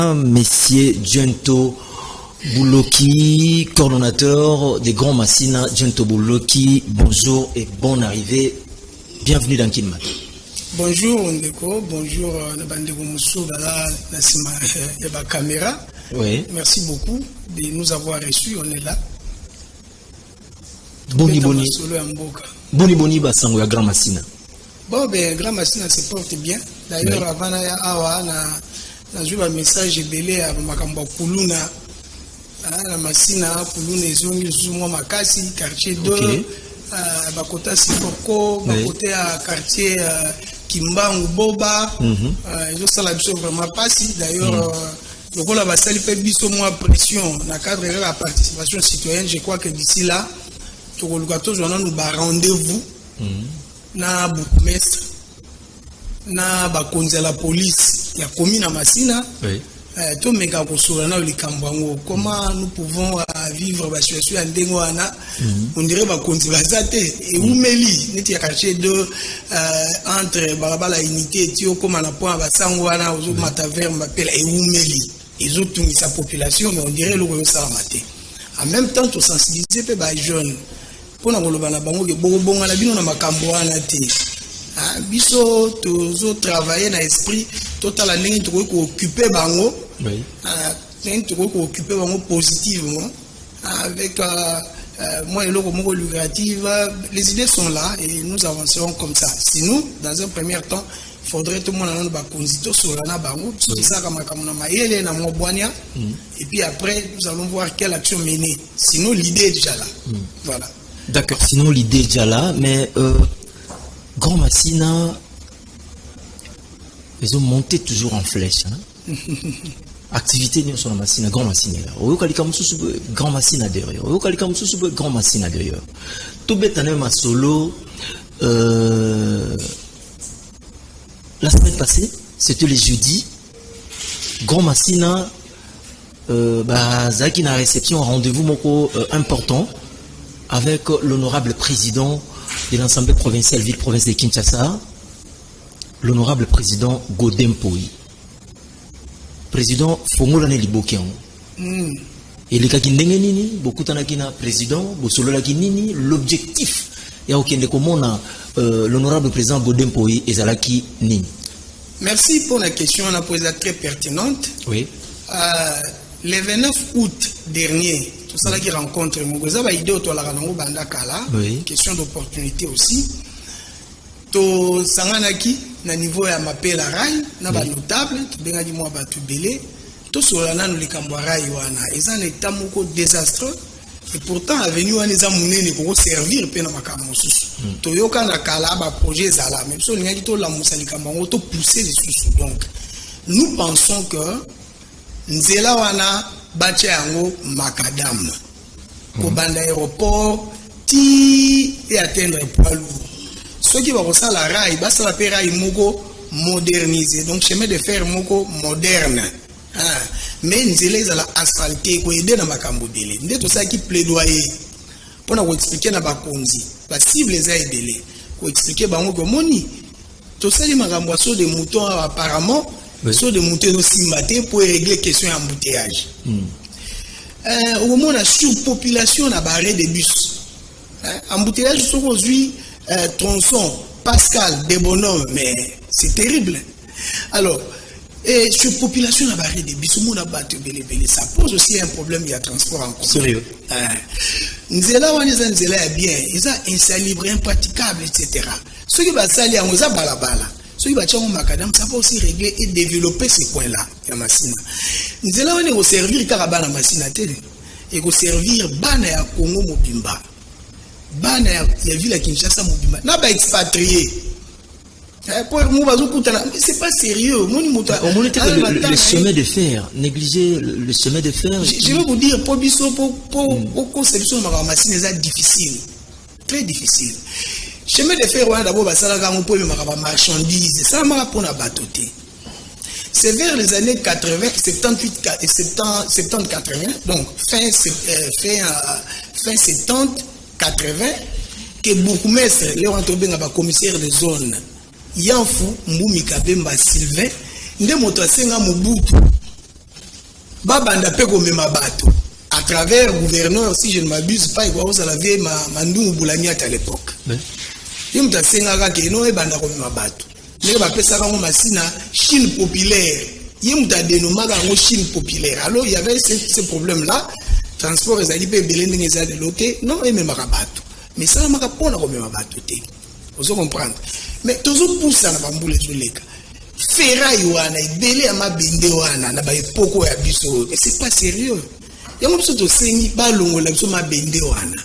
Monsieur Gento Bouloki, coordonnateur des Grands Massina. Gento Bouloki, bonjour et bonne arrivée. Bienvenue dans Kinmat. Bonjour Ndeko, bonjour Nabandeko Moussou Dala Nassima Yaba Caméra. Oui. Merci beaucoup de nous avoir reçus, on est là. Boni Boni Basango ya Grand Massina. Bon, ben Grand Massina se porte bien. D'ailleurs, oui. Avant Awa, na vu un message belé à Makamba Kuluna. La Massina, Kuluna, ils ont Makasi, quartier 2, Bakota Sipoko, Bakoté à quartier Kimbangu Boba. Ils ont ça la biso vraiment passé. D'ailleurs, le rôle à Bassali fait biso moins pression. Dans le cadre de la participation citoyenne, je crois que d'ici là, tout le monde nous a rendez-vous. Na bourgmestre na bakonzi la police ya commune Massina. Oui. To meka kosola na likambango comment nous pouvons vivre la situation en dengoana. On dirait bakonzi bazate et umeli neti ya quartier de entre barabala unité tio comme na point basangwana ozo mataver m'appelle et umeli ils ont tout sa population mais on dirait le ça la maté en même temps to sensibiliser pe ba jeunes pour na koloba na bango ke bonga na bino na makambo wana te biso tozo travailler na esprit total la ligne to ko occuper bango oui to ko occuper bango positivement avec moi et le mot lucrative les idées sont là et nous avancerons comme ça sinon dans un premier temps il faudrait tout le monde na ba konzito sur na bango c'est ça comme na mayele na mobwania et puis après nous allons voir quelle action mener sinon l'idée est déjà là voilà. D'accord, sinon l'idée est déjà là, mais Grand Massina, ils ont monté toujours en flèche. Hein? Activité sur la Massina, Grand Massina. Grand Massina derrière. Grand Massina derrière. Tout bête en solo. La semaine passée, c'était le jeudi. Grand Massina, Zaki na réception, rendez-vous moko important. Avec l'honorable président de l'Assemblée provinciale ville-province de Kinshasa, l'honorable président Godem Poyi. Président Fongolane Libokian. Et les Kakindengenini, beaucoup de président, Bosolola-Kinini, l'objectif, il y a aucun de comment l'honorable président Godem Poyi et Zalaki Nini. Merci pour la question, on a posé très pertinente. Oui. Le 29 août dernier, tout ça qui rencontre Mogoza, idée autour de la Bandakala, question d'opportunité aussi. To Sanganaki, na niveau ya mapela rai, na ba notable, to benga di mo ba tubele, to solana no likambo rai wana. Ils en état moko désastreux et pourtant avenue wana eza munene ko servir pe na makambo susu. To yoka na kala ba projet zala, même so linga to la musa likambo to pousser les susu. Donc nous pensons que nzela wana bache yango makadam ko banda aéroport ti et atteindre poids lourd ceux qui vont ça la rail basta la rail moko modernisé donc chemin de fer moko moderne mais nzela ezala asphalté ko aider na makambo délai nde to ça qui plaidoyer pour na expliquer na bakonzi ba cible za aider ko expliquer bango ko moni to ça les makambo so de moutons apparemment sur de monter aussi matin pour régler question d'embouteillage. Au moment de la surpopulation, on a barré des bus. Embouteillage sur aujourd'hui, tronçon, Pascal, des bonhommes, mais c'est terrible. Alors, surpopulation, on a barré des bus, on a battu belé. Ça pose aussi un problème de transport en commun. Sérieux? Nzela wana nzela bien, ils ont insalubre, impraticable, etc. Ceux qui va salir, on a balabala. Ceux qui vont macadam, ça peut aussi régler et développer ces points-là. Massina. Nous allons servir Karabana Massina et vous servir Bana ya Congo Mobimba. Bana ya ville Kinshasa Mobimba. N'a pas expatrié. Pour moi, c'est pas sérieux. Le chemin de fer, négliger le chemin de fer. Je vais vous dire, pour conception de Massina, c'est difficile. Très difficile. Chemin de fer, d'abord, ça va pour les marchandises, ça va pour la bateau. C'est vers les années 80, 78, 70, 80, donc fin 70, 80, que bourgmestre, Léon Tobin, commissaire de zone, Yanfou, Mboumi Kabemba Sylvain, Nde Motoasenga Mobutu, babanda pe komema bato à travers gouverneur, si je ne m'abuse pas, il va la vie Mandou Boulaniat à l'époque. Il m'a dit que non, il va komema bato. Mais il va faire ça comme machine Chine populaire. Il m'a dénommé en Chine populaire. Alors il y avait ce problème-là. Transport, ils allaient payer de l'autre. Non, il m'a bato. Mais ça, il m'a pas komema bato. Vous comprenez? Mais toujours pour ça, on va bouler sur les cas. Ferraille wana ibele ama bende wana na ba epoko ya biso, mais c'est pas sérieux. Yango biso to sengi ba longo la biso ma bende wana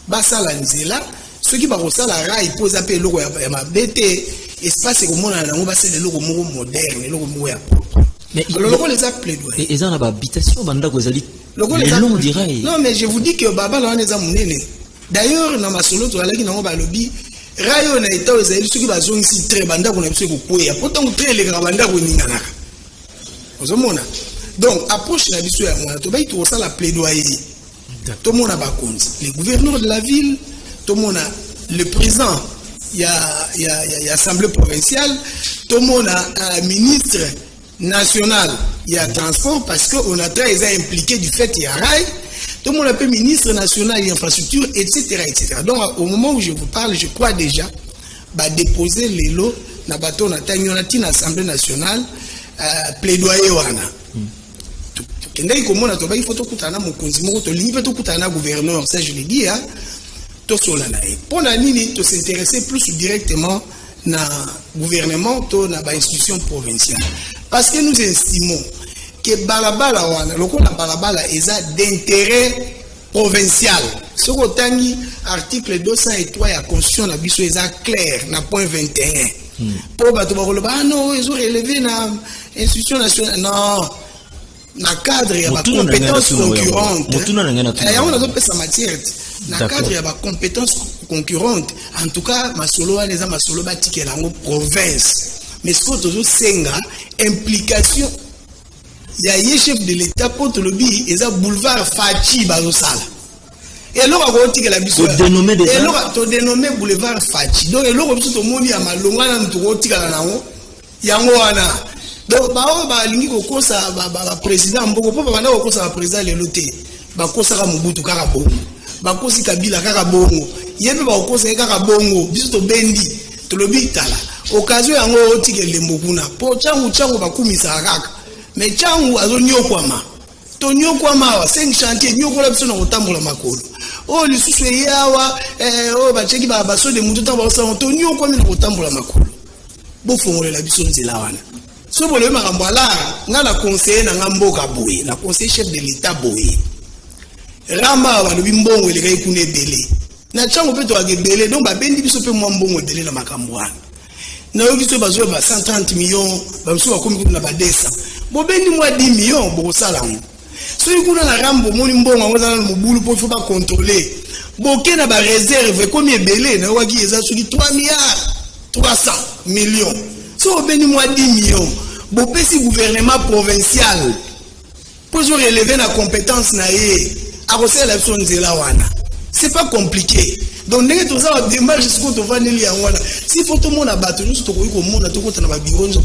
ba sala nzela soki ba kosala rail poza pe loko ya mabete espace ko mona nango ba sele loko moko moderne loko moko ya propre. Mais loko les a plaidoyer et ça na ba habitation banda ko zali les longs du rail. Non mais je vous dis que baba la wana za munene. D'ailleurs na masolo to alaki nango ba lobi rayo na ita ozali soki bazongisi très banda ko na biso ko kwea pourtant très les banda ko ningana ozomona donc approche la biso ya mwana to bai to ça la plaidoyer to mona ba konzi le gouverneur de la ville to mona le président ya assemblée provinciale to mona ministre national ya transport parce que on a très impliqué du fait ya rail. Tout le monde appelle ministre national de l'infrastructure, etc., etc. Donc, au moment où je vous parle, je crois déjà déposer les lots dans l'Assemblée nationale, plaidoyer. Il faut que gouverneur, ça je l'ai dit, pour s'intéresser plus directement dans le gouvernement, dans l'institution provinciale. Parce que nous estimons que balabala wana lokola balabala eza d'intérêt provincial. Ce que article 203 ya constitution na biso eza clair na point 21. Pour bato bakoloba non ils ont relevé na institution nationale non na cadre ya ba compétences concurrentes. On a pesa matière na cadre ya ba compétences concurrentes. En tout cas masolo wana eza masolo batikela ngo province. Mais ce que toujours senga implication il y a un chef de l'État pour le lobby, et ça boulevard Fachi Bazosala. Et alors, on dit que la biso. Dénommé déjà. Et alors, on dénommé boulevard Fachi. Donc, alors, on dit que moni a malonga na mtuoti kala nao. Yango wana. Donc, ba lingi ko kosa ba président mboko po ba na ko kosa ba président le loté. Ba kosa ka Mobutu kaka bongo. Ba kosi Kabila kaka bongo. Yebe ba kosa kaka bongo. Biso to bendi. To lobby tala. Occasion yango oti ke lembokuna. Po changu ba kumisa kaka. Mais changu azo nyokwama to nyokwama wa 5 chantier nyokola biso na kotambola makolo o lisusu yawa o bacheki ba baso de mutu ta ba sa to nyokwami na kotambola makolo bo fongolela biso nzela wana so bolo makambo ala nga na conseiller na ngamboka boye na conseiller chef de l'état boye rama ba lobi mbongo ele kai kuna ebele na changu pe to agebele donc ba bendi biso pe mwa mbongo ebele na makambo wana na yo biso bazo ba 130 millions ba biso ba komi kuna ba desa bobendi mwa 10 millions bo salango so ikuna na rambo moni mbongo ngozana mobulu po faut pas contrôler boke na ba réserve comme ebele na waki eza soki 3 milliards 300 millions so bobendi mwa 10 millions bo pesi gouvernement provincial pour se relever la compétence na ye a conseiller la zone de la wana c'est pas compliqué. Donc, nous avons des démarches qui sont en si faut tout le monde a battu, nous sommes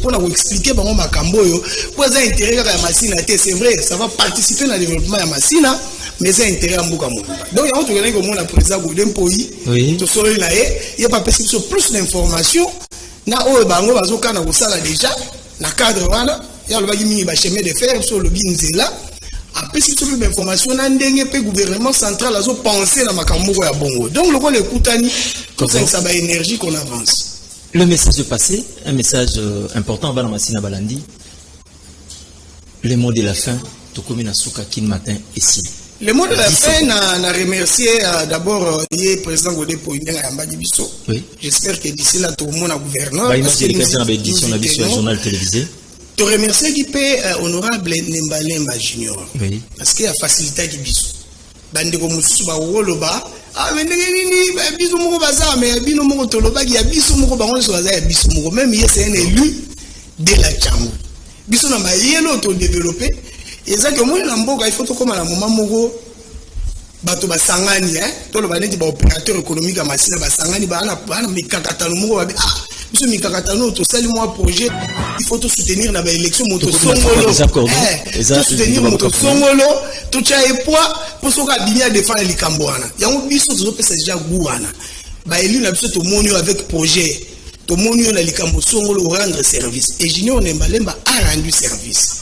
pour expliquer comment ma camboyo, pour ça intérêt à la machine, c'est vrai, ça va participer dans le développement de la machine, mais c'est intérêt à Mbouka. Donc, il y a un truc que mon président Godem Poyi, tout ça, il n'y a pas possible plus d'informations. Na o bango bazoka na kosala déjà na cadre wana ya lobaki mingi ba chemin de fer sur le binzela. Après, si tu veux l'information, le gouvernement central a pensé dans ma camouille à Bongo. Donc, le rôle est coutani, c'est ça va énergie qu'on avance. Le message est passé, un message important, dans Massina Balandi. Le mot de la fin, tout comme une souka qui matin ici. Le mot de la fin, on a remercié d'abord le président Godé pour une biso. J'espère que d'ici là, tout le monde a gouverneur. Édition journal télévisé. Je remercie qui peut honorable Nembalemba Junior. Oui. Parce qu'il a facilité qui biso. Bande ko mususu ba woloba. Ah mais nini biso moko baza mais bino moko toloba ki ya biso moko bango so baza ya biso moko même il c'est un élu de la Tchango. Biso na ba yelo to développer. Eza que moi na mboka il faut to koma na moment moko bato basangani toloba neti ba opérateur économique à Masina basangani ba na mikakatano moko ba biso mikakatano to sali moi projet il faut soutenir na ba élection moto songolo to soutenir moto songolo to cha espoir pour so ka binya défendre likambo wana yango biso to pesa déjà guana ba élu na biso to monio avec projet to monio na likambo songolo rendre service et junior Nembalemba a rendu service.